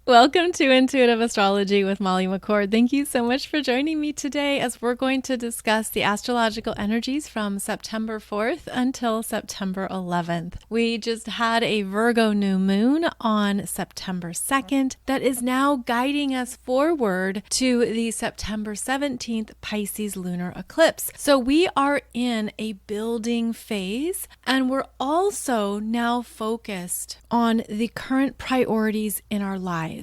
Welcome to Intuitive Astrology with Molly McCord. Thank you so much for joining me today as we're going to discuss the astrological energies from September 4th until September 11th. We just had a Virgo new moon on September 2nd that is now guiding us forward to the September 17th Pisces Lunar Eclipse. So we are in a building phase, and we're also now focused on the current priorities in our lives.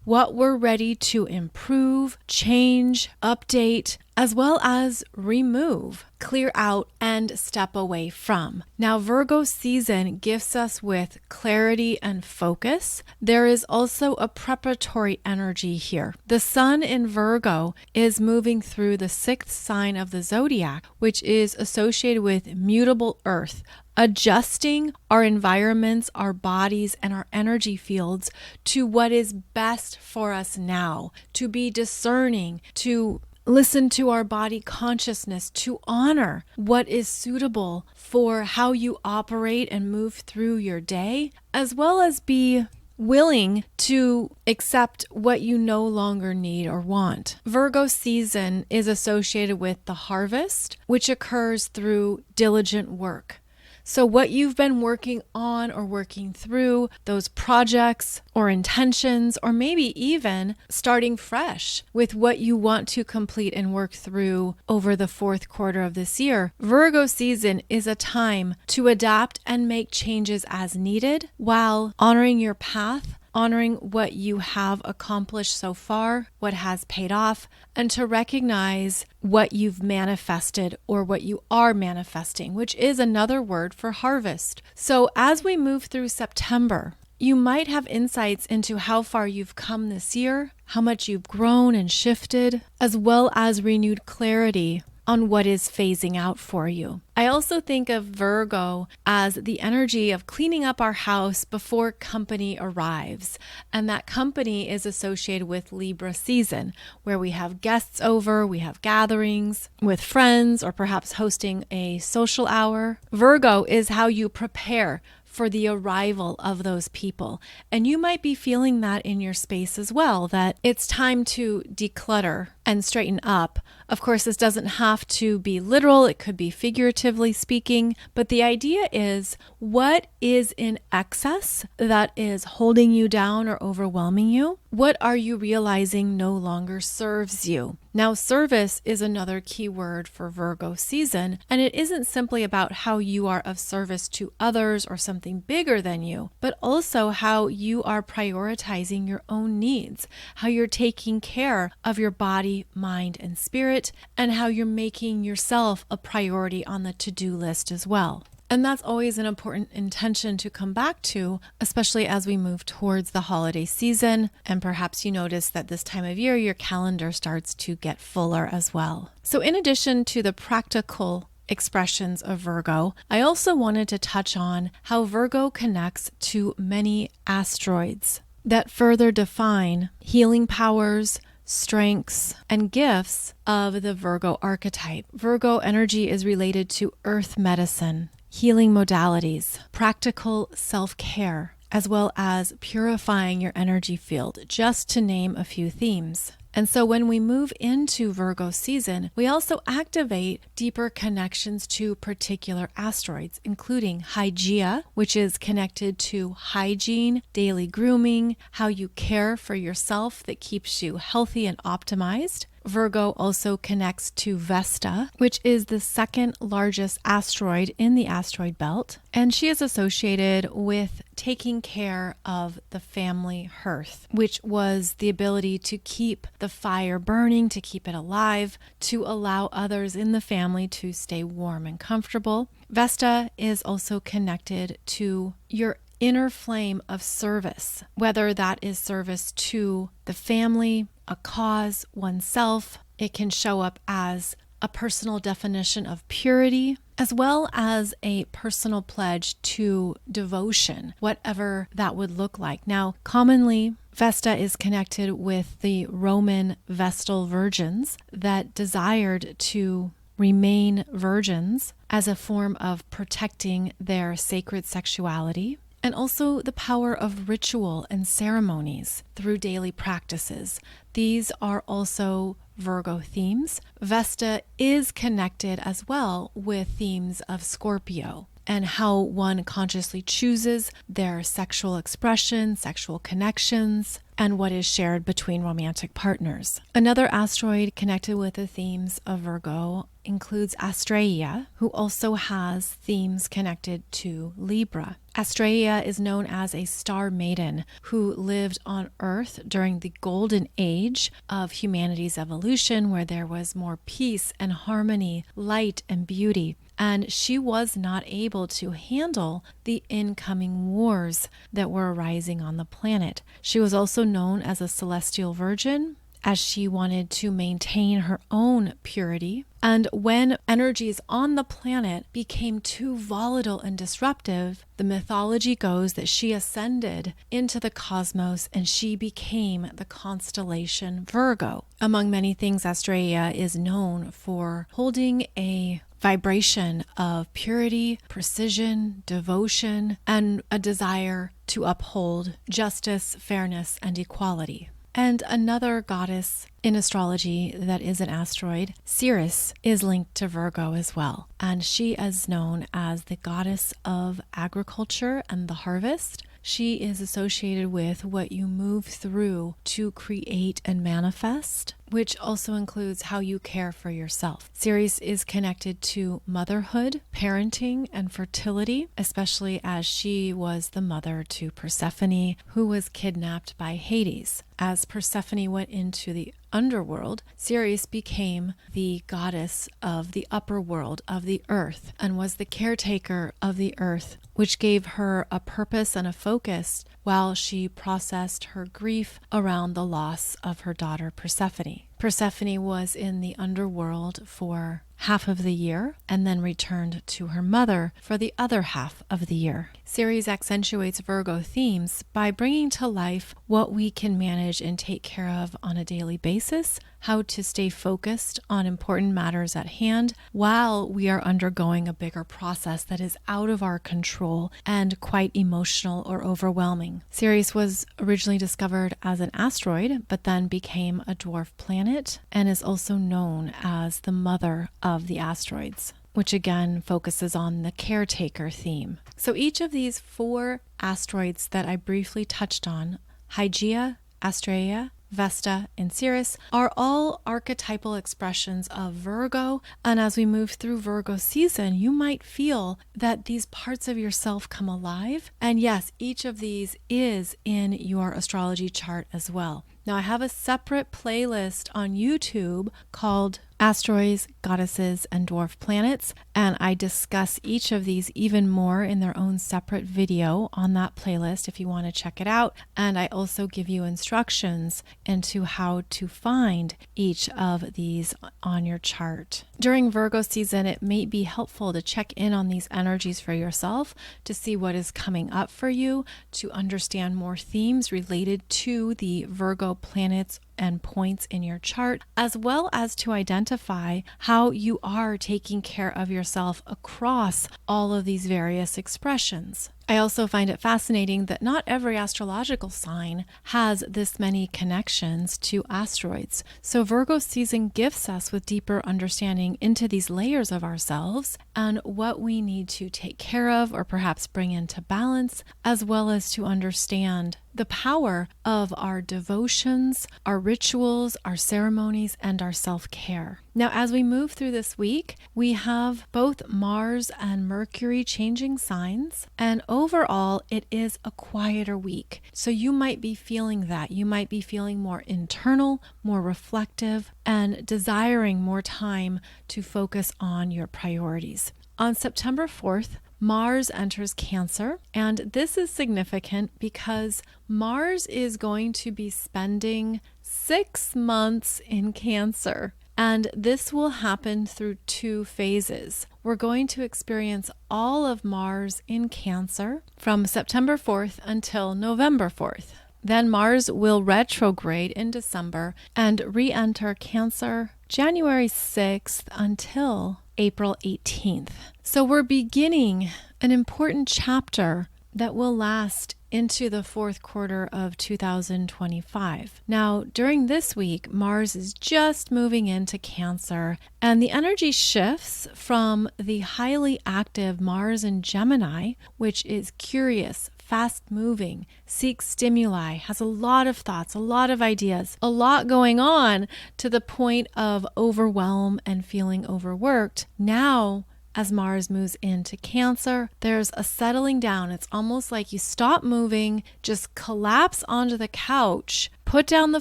What we're ready to improve, change, update, as well as remove, clear out, and step away from. Now, Virgo season gifts us with clarity and focus. There is also a preparatory energy here. The sun in Virgo is moving through the sixth sign of the zodiac, which is associated with mutable earth, adjusting our environments, our bodies, and our energy fields to what is best for us now, to be discerning, to listen to our body consciousness, to honor what is suitable for how you operate and move through your day, as well as be willing to accept what you no longer need or want. Virgo season is associated with the harvest, which occurs through diligent work. So what you've been working on or working through, those projects or intentions, or maybe even starting fresh with what you want to complete and work through over the fourth quarter of this year, Virgo season is a time to adapt and make changes as needed while honoring your path, honoring what you have accomplished so far, what has paid off, and to recognize what you've manifested or what you are manifesting, which is another word for harvest. So as we move through September, you might have insights into how far you've come this year, how much you've grown and shifted, as well as renewed clarity on what is phasing out for you. I also think of Virgo as the energy of cleaning up our house before company arrives. And that company is associated with Libra season, where we have guests over, we have gatherings with friends, or perhaps hosting a social hour. Virgo is how you prepare for the arrival of those people. And you might be feeling that in your space as well, that it's time to declutter and straighten up. Of course, this doesn't have to be literal. It could be figuratively speaking. But the idea is, what is in excess that is holding you down or overwhelming you? What are you realizing no longer serves you? Now, service is another key word for Virgo season, and it isn't simply about how you are of service to others or something bigger than you, but also how you are prioritizing your own needs, how you're taking care of your body, mind, and spirit, and how you're making yourself a priority on the to-do list as well. And that's always an important intention to come back to, especially as we move towards the holiday season. And perhaps you notice that this time of year, your calendar starts to get fuller as well. So in addition to the practical expressions of Virgo, I also wanted to touch on how Virgo connects to many asteroids that further define healing powers, strengths, and gifts of the Virgo archetype. Virgo energy is related to earth medicine, healing modalities, practical self-care, as well as purifying your energy field, just to name a few themes. And so when we move into Virgo season, we also activate deeper connections to particular asteroids, including Hygeia, which is connected to hygiene, daily grooming, how you care for yourself that keeps you healthy and optimized. Virgo also connects to Vesta, which is the second largest asteroid in the asteroid belt, and she is associated with taking care of the family hearth, which was the ability to keep the fire burning, to keep it alive, to allow others in the family to stay warm and comfortable. Vesta is also connected to your inner flame of service, whether that is service to the family, a cause, oneself. It can show up as a personal definition of purity, as well as a personal pledge to devotion, whatever that would look like. Now, commonly, Vesta is connected with the Roman Vestal virgins that desired to remain virgins as a form of protecting their sacred sexuality. and also the power of ritual and ceremonies through daily practices. These are also Virgo themes. Vesta is connected as well with themes of Scorpio and how one consciously chooses their sexual expression, sexual connections, and what is shared between romantic partners. Another asteroid connected with the themes of Virgo includes Astraea, who also has themes connected to Libra. Astraea is known as a star maiden who lived on Earth during the golden age of humanity's evolution, where there was more peace and harmony, light and beauty. And she was not able to handle the incoming wars that were arising on the planet. She was also known as a celestial virgin, as she wanted to maintain her own purity. And when energies on the planet became too volatile and disruptive, the mythology goes that she ascended into the cosmos and she became the constellation Virgo. Among many things, Astraea is known for holding a vibration of purity, precision, devotion, and a desire to uphold justice, fairness, and equality. And another goddess in astrology that is an asteroid, Ceres, is linked to Virgo as well. And she is known as the goddess of agriculture and the harvest. She is associated with what you move through to create and manifest, which also includes how you care for yourself. Ceres is connected to motherhood, parenting, and fertility, especially as she was the mother to Persephone, who was kidnapped by Hades. As Persephone went into the underworld, Ceres became the goddess of the upper world, of the earth, and was the caretaker of the earth, which gave her a purpose and a focus while she processed her grief around the loss of her daughter Persephone. Persephone was in the underworld for half of the year and then returned to her mother for the other half of the year. Ceres accentuates Virgo themes by bringing to life what we can manage and take care of on a daily basis, how to stay focused on important matters at hand while we are undergoing a bigger process that is out of our control and quite emotional or overwhelming. Ceres was originally discovered as an asteroid, but then became a dwarf planet and is also known as the mother of the asteroids, which again focuses on the caretaker theme. So each of these 4 asteroids that I briefly touched on, Hygeia, Astraea, Vesta, and Ceres, are all archetypal expressions of Virgo. And as we move through Virgo season, you might feel that these parts of yourself come alive. And yes, each of these is in your astrology chart as well. Now, I have a separate playlist on YouTube called Asteroids, Goddesses, and Dwarf Planets, and I discuss each of these even more in their own separate video on that playlist if you want to check it out. And I also give you instructions into how to find each of these on your chart. During Virgo season, it may be helpful to check in on these energies for yourself to see what is coming up for you, to understand more themes related to the Virgo planets and points in your chart, as well as to identify how you are taking care of yourself across all of these various expressions. I also find it fascinating that not every astrological sign has this many connections to asteroids. So Virgo season gifts us with deeper understanding into these layers of ourselves and what we need to take care of or perhaps bring into balance, as well as to understand the power of our devotions, our rituals, our ceremonies, and our self-care. Now, as we move through this week, we have both Mars and Mercury changing signs, and overall, it is a quieter week. So you might be feeling that. You might be feeling more internal, more reflective, and desiring more time to focus on your priorities. On September 4th, Mars enters Cancer, and this is significant because Mars is going to be spending 6 months in Cancer, and this will happen through 2 phases. We're going to experience all of Mars in Cancer from September 4th until November 4th. Then Mars will retrograde in December and re-enter Cancer January 6th until April 18th. So we're beginning an important chapter that will last into the fourth quarter of 2025. Now, during this week, Mars is just moving into Cancer, and the energy shifts from the highly active Mars in Gemini, which is curious, fast-moving, seeks stimuli, has a lot of thoughts, a lot of ideas, a lot going on to the point of overwhelm and feeling overworked. Now, as Mars moves into Cancer, there's a settling down. It's almost like you stop moving, just collapse onto the couch, put down the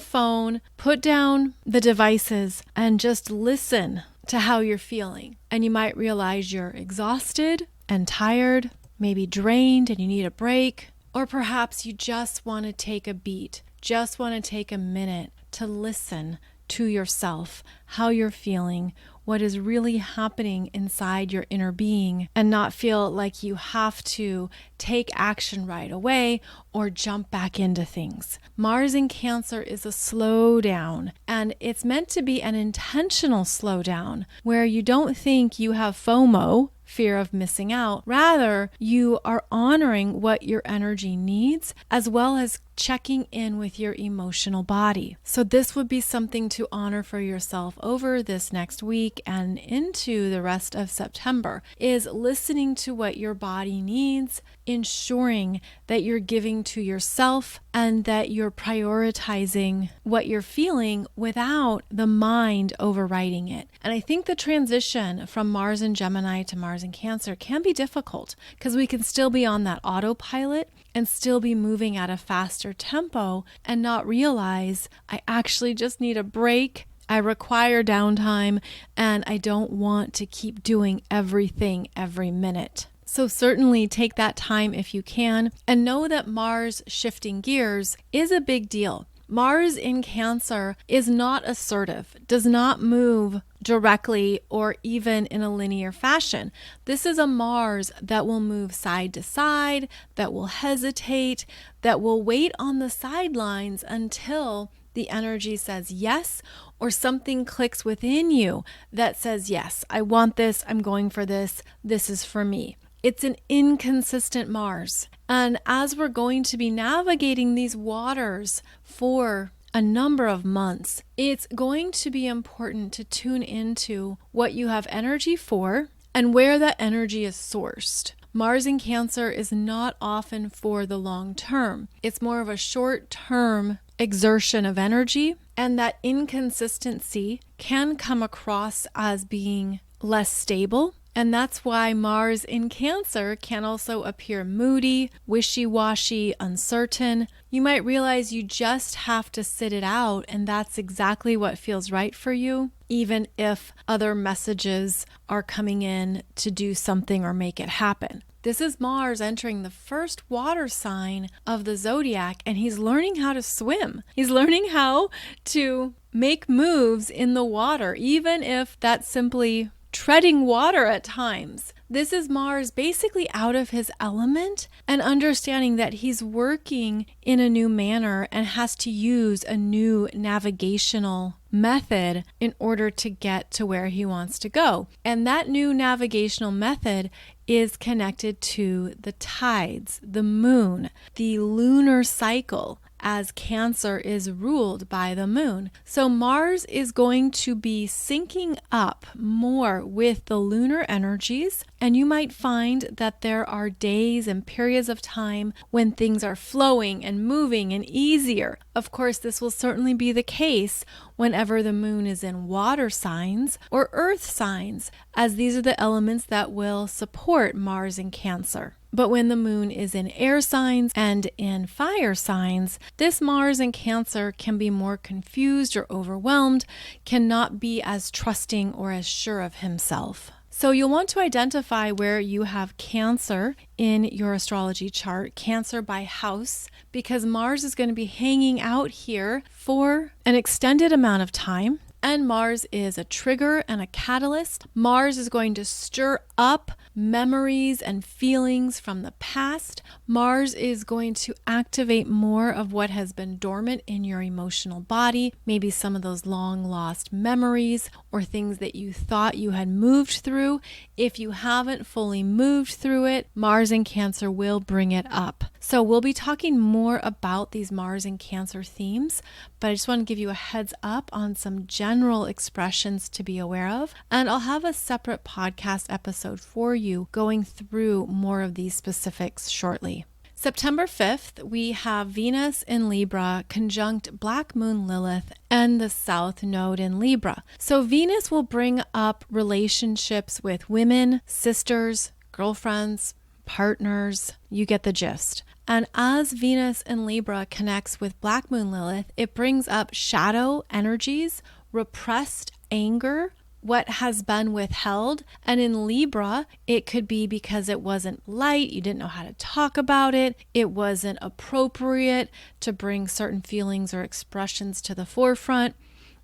phone, put down the devices, and just listen to how you're feeling. And you might realize you're exhausted and tired, maybe drained and you need a break. Or perhaps you just want to take a beat, just want to take a minute to listen to yourself, how you're feeling, what is really happening inside your inner being, and not feel like you have to take action right away or jump back into things. Mars in Cancer is a slowdown, and it's meant to be an intentional slowdown where you don't think you have FOMO, fear of missing out. Rather, you are honoring what your energy needs, as well as checking in with your emotional body. So this would be something to honor for yourself over this next week and into the rest of September, is listening to what your body needs, ensuring that you're giving to yourself and that you're prioritizing what you're feeling without the mind overriding it. And I think the transition from Mars in Gemini to Mars in Cancer can be difficult because we can still be on that autopilot and still be moving at a faster tempo and not realize I actually just need a break. I require downtime, and I don't want to keep doing everything every minute. So certainly take that time if you can, and know that Mars shifting gears is a big deal. Mars in Cancer is not assertive, does not move directly or even in a linear fashion. This is a Mars that will move side to side, that will hesitate, that will wait on the sidelines until the energy says yes, or something clicks within you that says, yes, I want this, I'm going for this is for me. It's an inconsistent Mars. And as we're going to be navigating these waters for a number of months, it's going to be important to tune into what you have energy for and where that energy is sourced. Mars in Cancer is not often for the long term. It's more of a short-term exertion of energy, and that inconsistency can come across as being less stable. And that's why Mars in Cancer can also appear moody, wishy-washy, uncertain. You might realize you just have to sit it out, and that's exactly what feels right for you, even if other messages are coming in to do something or make it happen. This is Mars entering the first water sign of the zodiac, and he's learning how to swim. He's learning how to make moves in the water, even if that's simply treading water at times. This is Mars basically out of his element and understanding that he's working in a new manner and has to use a new navigational method in order to get to where he wants to go. And that new navigational method is connected to the tides, the moon, the lunar cycle, as Cancer is ruled by the moon. So Mars is going to be syncing up more with the lunar energies, and you might find that there are days and periods of time when things are flowing and moving and easier. Of course, this will certainly be the case whenever the moon is in water signs or earth signs, as these are the elements that will support Mars in Cancer. But when the moon is in air signs and in fire signs, this Mars in Cancer can be more confused or overwhelmed, cannot be as trusting or as sure of himself. So you'll want to identify where you have Cancer in your astrology chart, Cancer by house, because Mars is going to be hanging out here for an extended amount of time. And Mars is a trigger and a catalyst. Mars is going to stir up memories and feelings from the past. Mars is going to activate more of what has been dormant in your emotional body, maybe some of those long lost memories or things that you thought you had moved through. If you haven't fully moved through it, Mars in Cancer will bring it up. So we'll be talking more about these Mars in Cancer themes, but I just want to give you a heads up on some general expressions to be aware of. And I'll have a separate podcast episode for you going through more of these specifics shortly. September 5th, we have Venus in Libra conjunct Black Moon Lilith and the South Node in Libra. So Venus will bring up relationships with women, sisters, girlfriends, partners. You get the gist. And as Venus in Libra connects with Black Moon Lilith, it brings up shadow energies, repressed anger, what has been withheld. And in Libra, it could be because it wasn't light, you didn't know how to talk about it, it wasn't appropriate to bring certain feelings or expressions to the forefront.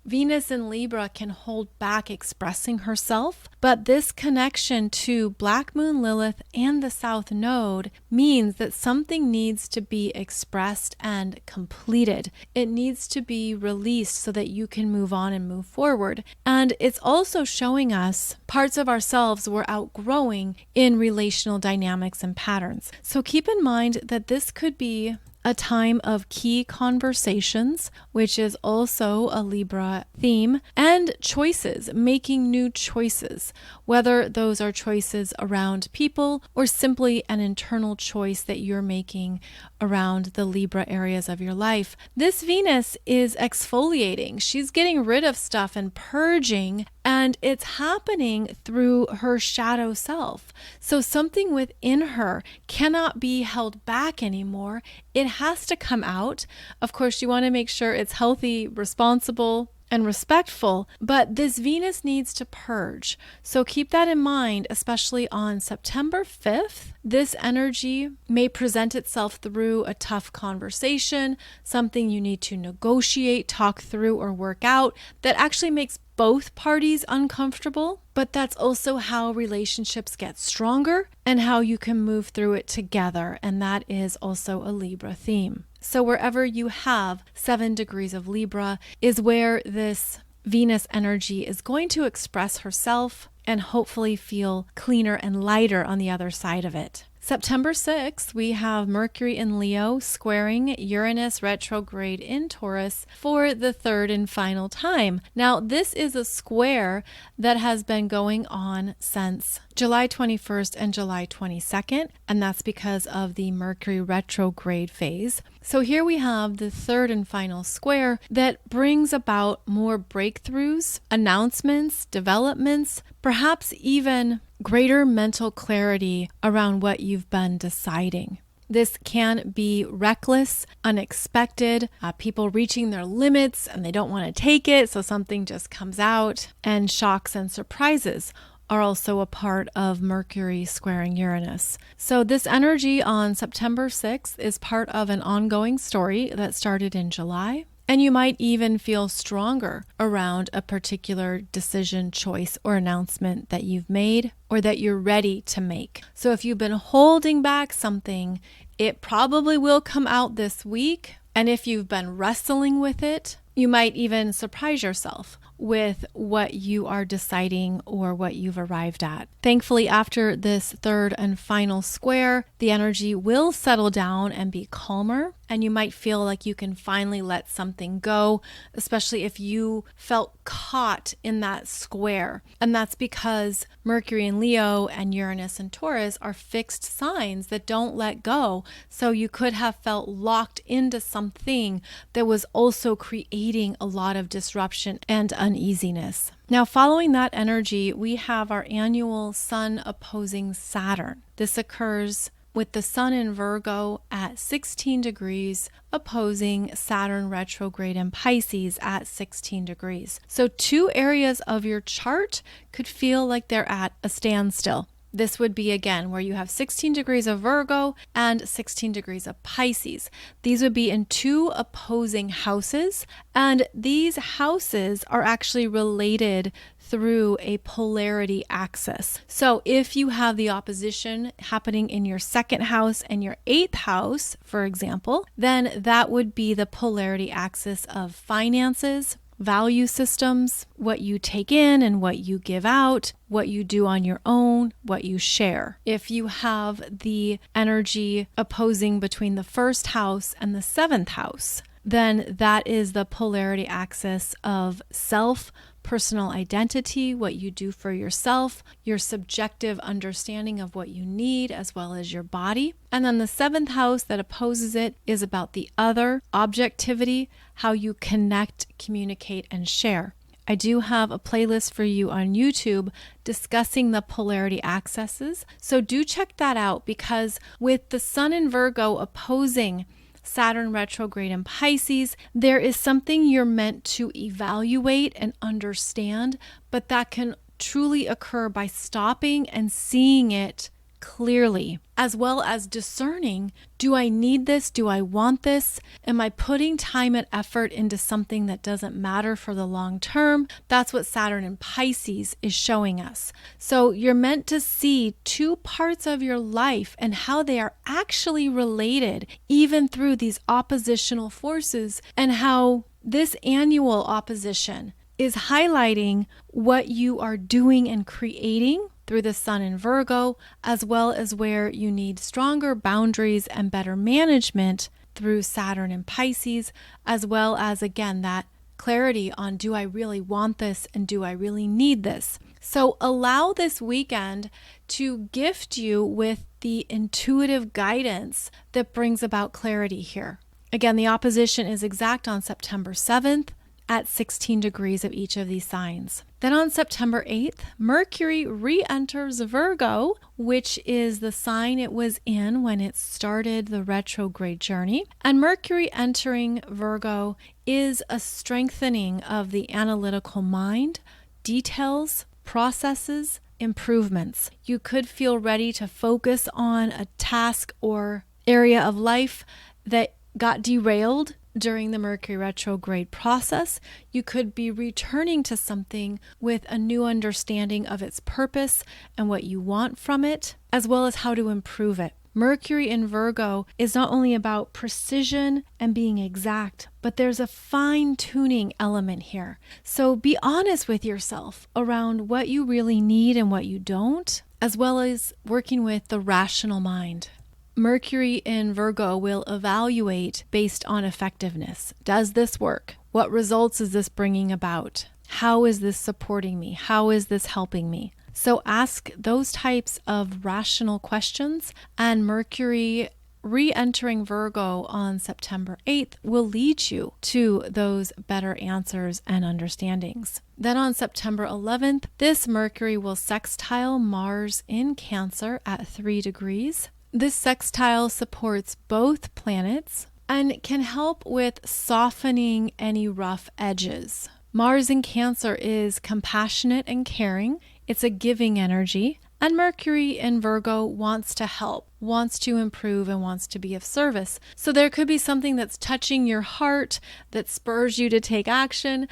Venus in Libra can hold back expressing herself, but this connection to Black Moon Lilith and the South Node means that something needs to be expressed and completed. It needs to be released so that you can move on and move forward. And it's also showing us parts of ourselves we're outgrowing in relational dynamics and patterns. So keep in mind that this could be a time of key conversations, which is also a Libra theme, and choices, making new choices, whether those are choices around people or simply an internal choice that you're making around the Libra areas of your life. This Venus is exfoliating. She's getting rid of stuff and purging, and it's happening through her shadow self. So something within her cannot be held back anymore. It has to come out. Of course, you want to make sure it's healthy, responsible, and respectful, but this Venus needs to purge. So keep that in mind, especially on September 5th. This energy may present itself through a tough conversation, something you need to negotiate, talk through, or work out that actually makes both parties uncomfortable, but that's also how relationships get stronger and how you can move through it together. And that is also a Libra theme. So wherever you have 7 degrees of Libra is where this Venus energy is going to express herself and hopefully feel cleaner and lighter on the other side of it. September 6th, we have Mercury in Leo squaring Uranus retrograde in Taurus for the third and final time. Now, this is a square that has been going on since July 21st and July 22nd, and that's because of the Mercury retrograde phase. So here we have the third and final square that brings about more breakthroughs, announcements, developments, perhaps even greater mental clarity around what you've been deciding. This can be reckless, unexpected, people reaching their limits and they don't want to take it, so something just comes out, and shocks and surprises are also a part of Mercury squaring Uranus. So this energy on September 6th is part of an ongoing story that started in July. And you might even feel stronger around a particular decision, choice, or announcement that you've made or that you're ready to make. So if you've been holding back something, it probably will come out this week. And if you've been wrestling with it, you might even surprise yourself with what you are deciding or what you've arrived at. Thankfully, after this third and final square, the energy will settle down and be calmer, and you might feel like you can finally let something go, especially if you felt caught in that square. And that's because Mercury in Leo and Uranus in Taurus are fixed signs that don't let go. So you could have felt locked into something that was also creating a lot of disruption and uneasiness. Now, following that energy, we have our annual Sun opposing Saturn. This occurs with the Sun in Virgo at 16 degrees opposing Saturn retrograde in Pisces at 16 degrees. So 2 areas of your chart could feel like they're at a standstill. This would be again where you have 16 degrees of Virgo and 16 degrees of Pisces. These would be in two opposing houses, and these houses are actually related through a polarity axis. So if you have the opposition happening in your second house and your eighth house, for example, then that would be the polarity axis of finances, value systems, what you take in and what you give out, what you do on your own, what you share. If you have the energy opposing between the first house and the seventh house, then that is the polarity axis of self, personal identity, what you do for yourself, your subjective understanding of what you need, as well as your body. And then the seventh house that opposes it is about the other, objectivity, how you connect, communicate, and share. I do have a playlist for you on YouTube discussing the polarity axes. So do check that out, because with the Sun in Virgo opposing Saturn retrograde in Pisces, there is something you're meant to evaluate and understand, but that can truly occur by stopping and seeing it clearly, as well as discerning, do I need this? Do I want this? Am I putting time and effort into something that doesn't matter for the long term? That's what Saturn in Pisces is showing us. So you're meant to see two parts of your life and how they are actually related, even through these oppositional forces, and how this annual opposition is highlighting what you are doing and creating through the Sun in Virgo, as well as where you need stronger boundaries and better management through Saturn in Pisces, as well as, again, that clarity on, do I really want this and do I really need this? So allow this weekend to gift you with the intuitive guidance that brings about clarity here. Again, the opposition is exact on September 7th. At 16 degrees of each of these signs. Then on September 8th, Mercury re-enters Virgo, which is the sign it was in when it started the retrograde journey. And Mercury entering Virgo is a strengthening of the analytical mind, details, processes, improvements. You could feel ready to focus on a task or area of life that got derailed during the Mercury retrograde process. You could be returning to something with a new understanding of its purpose and what you want from it, as well as how to improve it. Mercury in Virgo is not only about precision and being exact, but there's a fine-tuning element here. So be honest with yourself around what you really need and what you don't, as well as working with the rational mind. Mercury in Virgo will evaluate based on effectiveness. Does this work? What results is this bringing about? How is this supporting me? How is this helping me? So ask those types of rational questions, and Mercury re-entering Virgo on September 8th will lead you to those better answers and understandings. Then on September 11th, this Mercury will sextile Mars in Cancer at 3 degrees. This sextile supports both planets and can help with softening any rough edges. Mars in Cancer is compassionate and caring. It's a giving energy. And Mercury in Virgo wants to help, wants to improve, and wants to be of service. So there could be something that's touching your heart that spurs you to take action.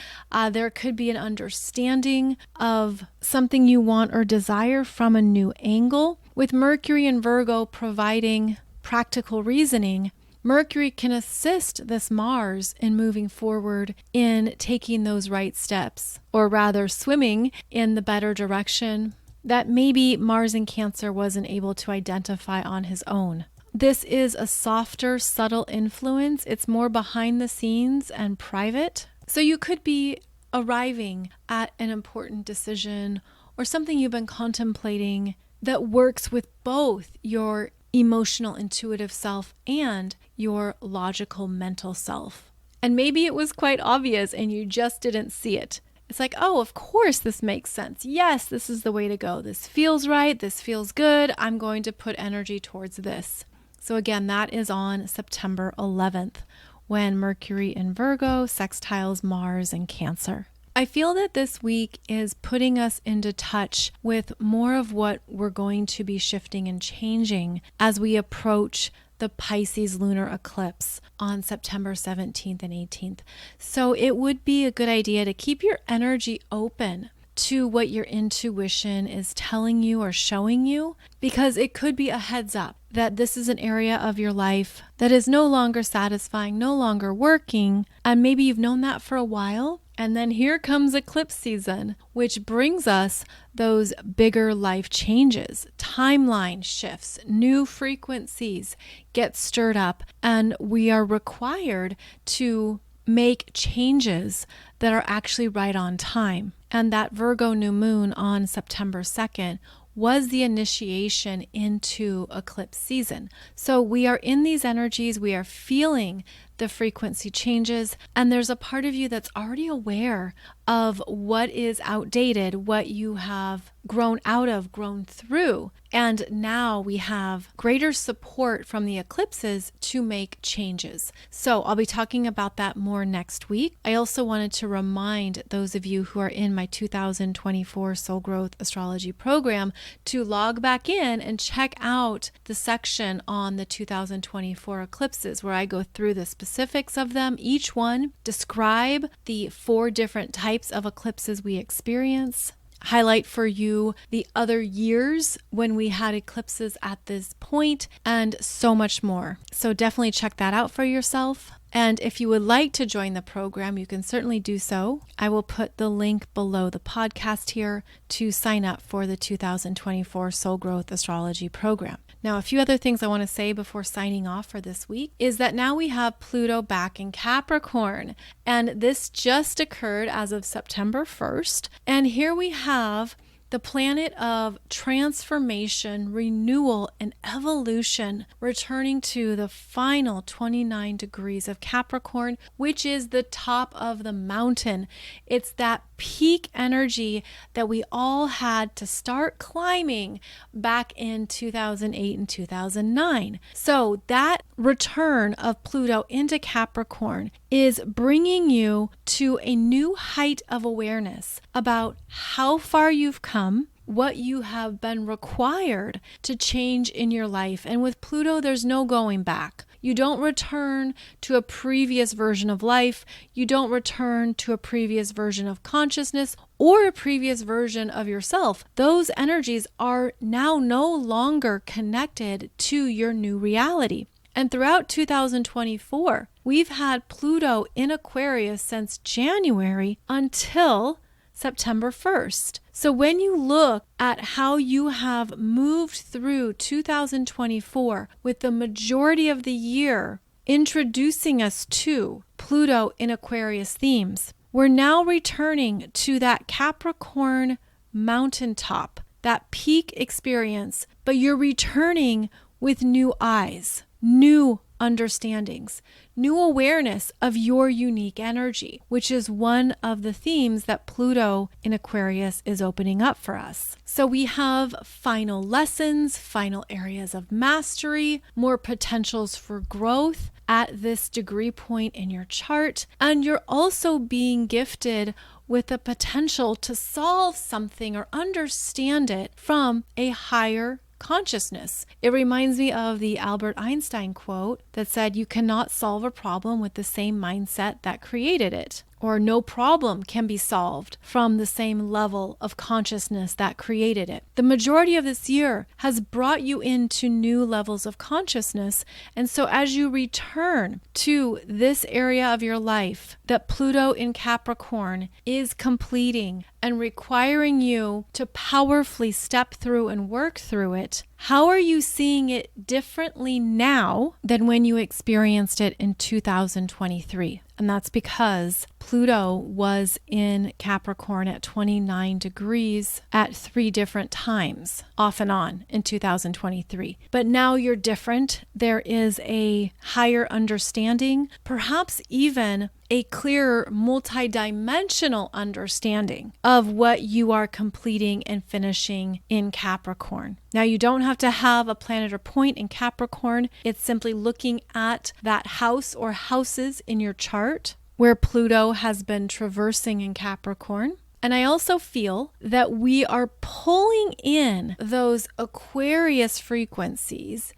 There could be an understanding of something you want or desire from a new angle. With Mercury in Virgo providing practical reasoning, Mercury can assist this Mars in moving forward in taking those right steps, or rather swimming in the better direction that maybe Mars in Cancer wasn't able to identify on his own. This is a softer, subtle influence. It's more behind the scenes and private. So you could be arriving at an important decision or something you've been contemplating that works with both your emotional, intuitive self and your logical, mental self. And maybe it was quite obvious and you just didn't see it. It's like, oh, of course this makes sense. Yes, this is the way to go. This feels right. This feels good. I'm going to put energy towards this. So again, that is on September 11th when Mercury in Virgo sextiles Mars in Cancer. I feel that this week is putting us into touch with more of what we're going to be shifting and changing as we approach the Pisces Lunar Eclipse on September 17th and 18th. So it would be a good idea to keep your energy open to what your intuition is telling you or showing you, because it could be a heads up that this is an area of your life that is no longer satisfying, no longer working, and maybe you've known that for a while. And then here comes eclipse season, which brings us those bigger life changes, timeline shifts, new frequencies get stirred up, and we are required to make changes that are actually right on time. And that Virgo new moon on September 2nd was the initiation into eclipse season. So we are in these energies, we are feeling the frequency changes, and there's a part of you that's already aware of what is outdated, what you have grown out of, grown through. And now we have greater support from the eclipses to make changes. So I'll be talking about that more next week. I also wanted to remind those of you who are in my 2024 Soul Growth Astrology program to log back in and check out the section on the 2024 eclipses, where I go through the specifics of them, each one, describe the 4 different types of eclipses we experience, highlight for you the other years when we had eclipses at this point, and so much more. So definitely check that out for yourself. And if you would like to join the program, you can certainly do so. I will put the link below the podcast here to sign up for the 2024 Soul Growth Astrology program. Now, a few other things I want to say before signing off for this week is that now we have Pluto back in Capricorn, and this just occurred as of September 1st. And here we have the planet of transformation, renewal, and evolution returning to the final 29 degrees of Capricorn, which is the top of the mountain. It's that peak energy that we all had to start climbing back in 2008 and 2009. So that return of Pluto into Capricorn is bringing you to a new height of awareness about how far you've come, what you have been required to change in your life. And with Pluto, there's no going back. You don't return to a previous version of life. You don't return to a previous version of consciousness or a previous version of yourself. Those energies are now no longer connected to your new reality. And throughout 2024, we've had Pluto in Aquarius since January until September 1st. So when you look at how you have moved through 2024 with the majority of the year introducing us to Pluto in Aquarius themes, we're now returning to that Capricorn mountaintop, that peak experience, but you're returning with new eyes, new understandings, new awareness of your unique energy, which is one of the themes that Pluto in Aquarius is opening up for us. So we have final lessons, final areas of mastery, more potentials for growth at this degree point in your chart, and you're also being gifted with the potential to solve something or understand it from a higher consciousness. It reminds me of the Albert Einstein quote that said, "You cannot solve a problem with the same mindset that created it," or "No problem can be solved from the same level of consciousness that created it." The majority of this year has brought you into new levels of consciousness. And so as you return to this area of your life that Pluto in Capricorn is completing and requiring you to powerfully step through and work through it, how are you seeing it differently now than when you experienced it in 2023? And that's because Pluto was in Capricorn at 29 degrees at 3 different times, off and on, in 2023. But now you're different. There is a higher understanding, perhaps even a clearer multidimensional understanding of what you are completing and finishing in Capricorn. Now, you don't have to have a planet or point in Capricorn. It's simply looking at that house or houses in your chart where Pluto has been traversing in Capricorn. And I also feel that we are pulling in those Aquarius frequencies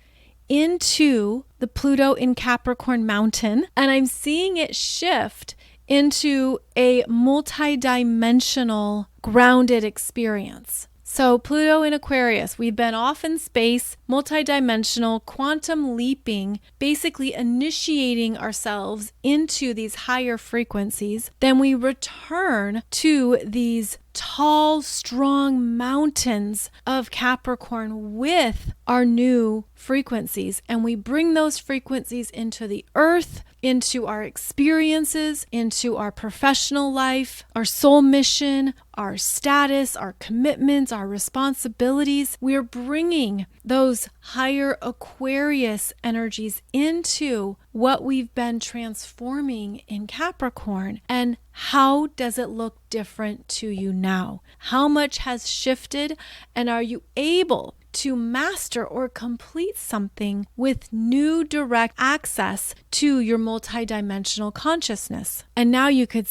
into the Pluto in Capricorn mountain, and I'm seeing it shift into a multi-dimensional grounded experience. So Pluto in Aquarius, we've been off in space, multi-dimensional, quantum leaping, basically initiating ourselves into these higher frequencies. Then we return to these tall, strong mountains of Capricorn with our new frequencies. And we bring those frequencies into the earth, into our experiences, into our professional life, our soul mission, our status, our commitments, our responsibilities. We're bringing those higher Aquarius energies into what we've been transforming in Capricorn. And how does it look different to you now? How much has shifted? And are you able to master or complete something with new direct access to your multidimensional consciousness? And now you could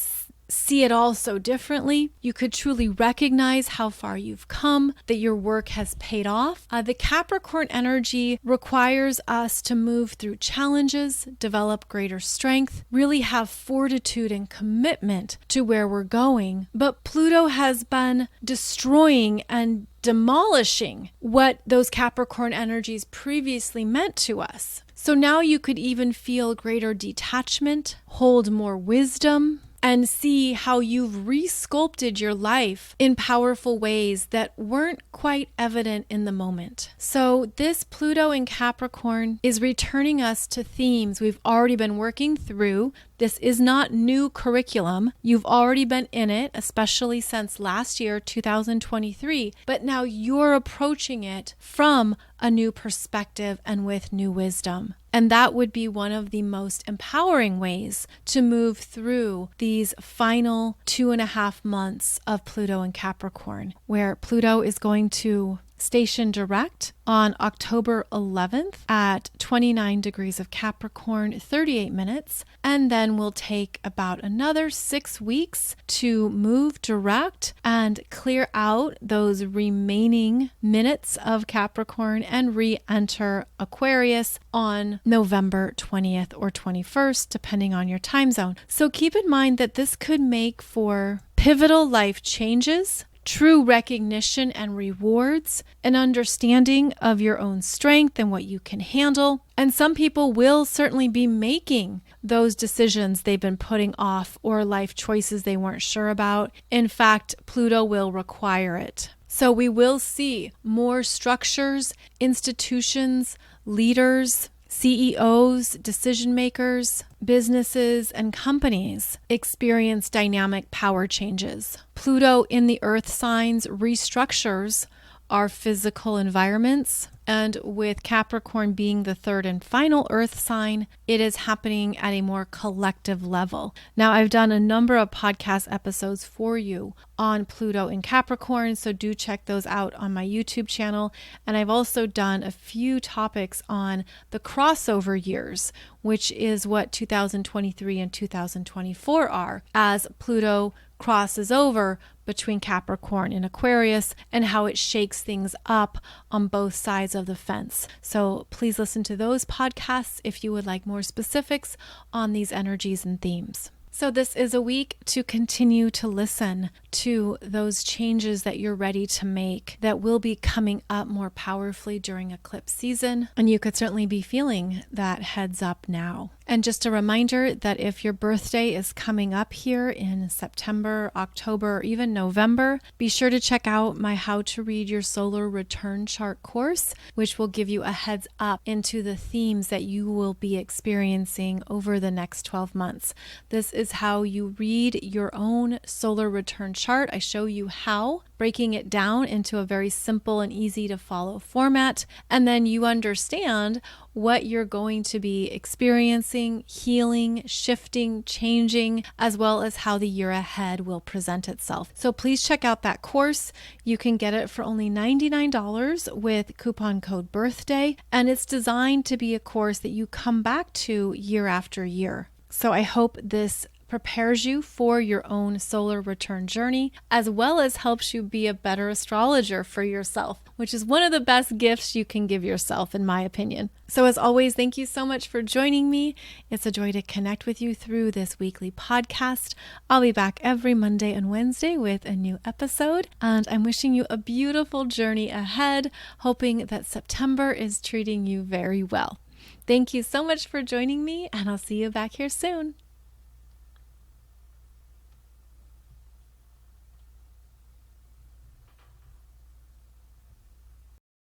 see it all so differently. You could truly recognize how far you've come, that your work has paid off. The Capricorn energy requires us to move through challenges, develop greater strength, really have fortitude and commitment to where we're going. But Pluto has been destroying and demolishing what those Capricorn energies previously meant to us. So now you could even feel greater detachment, hold more wisdom, and see how you've re-sculpted your life in powerful ways that weren't quite evident in the moment. So this Pluto in Capricorn is returning us to themes we've already been working through. This is not new curriculum. You've already been in it, especially since last year, 2023, but now you're approaching it from a new perspective and with new wisdom. And that would be one of the most empowering ways to move through these final 2.5 months of Pluto in Capricorn, where Pluto is going to station direct on October 11th at 29 degrees of Capricorn, 38 minutes, and then we'll take about another 6 weeks to move direct and clear out those remaining minutes of Capricorn and re-enter Aquarius on November 20th or 21st, depending on your time zone. So keep in mind that this could make for pivotal life changes, true recognition and rewards, an understanding of your own strength and what you can handle. And some people will certainly be making those decisions they've been putting off or life choices they weren't sure about. In fact, Pluto will require it. So we will see more structures, institutions, leaders, CEOs, decision makers, businesses, and companies experience dynamic power changes. Pluto in the earth signs restructures our physical environments. And with Capricorn being the third and final earth sign, it is happening at a more collective level. Now, I've done a number of podcast episodes for you on Pluto in Capricorn, so do check those out on my YouTube channel. And I've also done a few topics on the crossover years, which is what 2023 and 2024 are, as Pluto crosses over between Capricorn and Aquarius and how it shakes things up on both sides of the fence. So please listen to those podcasts if you would like more specifics on these energies and themes. So this is a week to continue to listen to those changes that you're ready to make that will be coming up more powerfully during eclipse season. And you could certainly be feeling that heads up now. And just a reminder that if your birthday is coming up here in September, October, or even November, be sure to check out my How to Read Your Solar Return Chart course, which will give you a heads up into the themes that you will be experiencing over the next 12 months. This is how you read your own solar return chart. I show you how, breaking it down into a very simple and easy to follow format, and then you understand what you're going to be experiencing, healing, shifting, changing, as well as how the year ahead will present itself. So please check out that course. You can get it for only $99 with coupon code BIRTHDAY, and it's designed to be a course that you come back to year after year. So I hope this prepares you for your own solar return journey, as well as helps you be a better astrologer for yourself, which is one of the best gifts you can give yourself, in my opinion. So as always, thank you so much for joining me. It's a joy to connect with you through this weekly podcast. I'll be back every Monday and Wednesday with a new episode, and I'm wishing you a beautiful journey ahead, hoping that September is treating you very well. Thank you so much for joining me, and I'll see you back here soon.